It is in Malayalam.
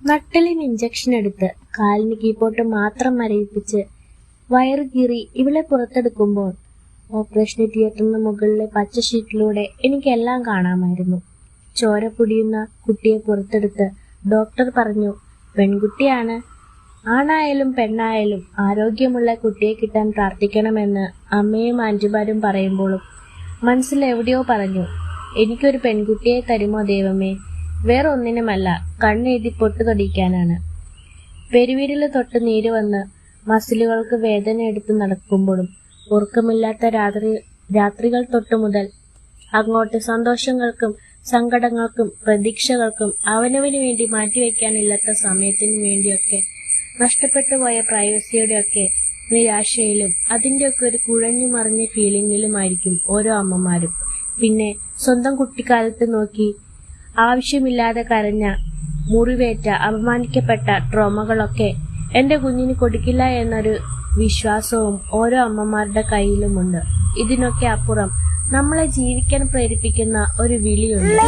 നട്ടലിന് ഇഞ്ചക്ഷൻ എടുത്ത് കാലിന് കീപ്പോട്ട് മാത്രം മരവിപ്പിച്ച് വയറ് കീറി ഇവളെ പുറത്തെടുക്കുമ്പോൾ ഓപ്പറേഷൻ തിയേറ്ററിന് മുകളിലെ പച്ച ഷീറ്റിലൂടെ എനിക്കെല്ലാം കാണാമായിരുന്നു. ചോര പൊടിയുന്ന കുട്ടിയെ പുറത്തെടുത്ത് ഡോക്ടർ പറഞ്ഞു, പെൺകുട്ടിയാണ്. ആണായാലും പെണ്ണായാലും ആരോഗ്യമുള്ള കുട്ടിയെ കിട്ടാൻ പ്രാർത്ഥിക്കണമെന്ന് അമ്മയും ആന്റിമാരും പറയുമ്പോഴും മനസ്സിൽ എവിടെയോ പറഞ്ഞു, എനിക്കൊരു പെൺകുട്ടിയെ തരുമോ ദൈവമേ? വേറെ ഒന്നിനുമല്ല, കണ്ണെഴുതി പൊട്ടു തൊടിക്കാനാണ്. പെരുവിരല് തൊട്ട് നീര് വന്ന് മസിലുകൾക്ക് വേദന എടുത്ത് നടക്കുമ്പോഴും ഉറക്കമില്ലാത്ത രാത്രികൾ തൊട്ടു മുതൽ അങ്ങോട്ട് സന്തോഷങ്ങൾക്കും സങ്കടങ്ങൾക്കും പ്രതീക്ഷകൾക്കും അവനവന് വേണ്ടി മാറ്റിവെക്കാനില്ലാത്ത സമയത്തിനു വേണ്ടിയൊക്കെ നഷ്ടപ്പെട്ടു പോയ പ്രൈവസിയുടെയൊക്കെ നിരാശയിലും അതിൻ്റെയൊക്കെ ഒരു കുഴഞ്ഞു മറിഞ്ഞ ഫീലിങ്ങിലുമായിരിക്കും ഓരോ അമ്മമാരും. പിന്നെ സ്വന്തം കുട്ടിക്കാലത്ത് നോക്കി ആവശ്യമില്ലാതെ കരഞ്ഞ, മുറിവേറ്റ, അപമാനിക്കപ്പെട്ട ട്രോമകളൊക്കെ എന്റെ കുഞ്ഞിന് കൊടുക്കില്ല എന്നൊരു വിശ്വാസവും ഓരോ അമ്മമാരുടെ കയ്യിലുമുണ്ട്. ഇതിനൊക്കെ അപ്പുറം നമ്മളെ ജീവിക്കാൻ പ്രേരിപ്പിക്കുന്ന ഒരു വിളിയുണ്ട്.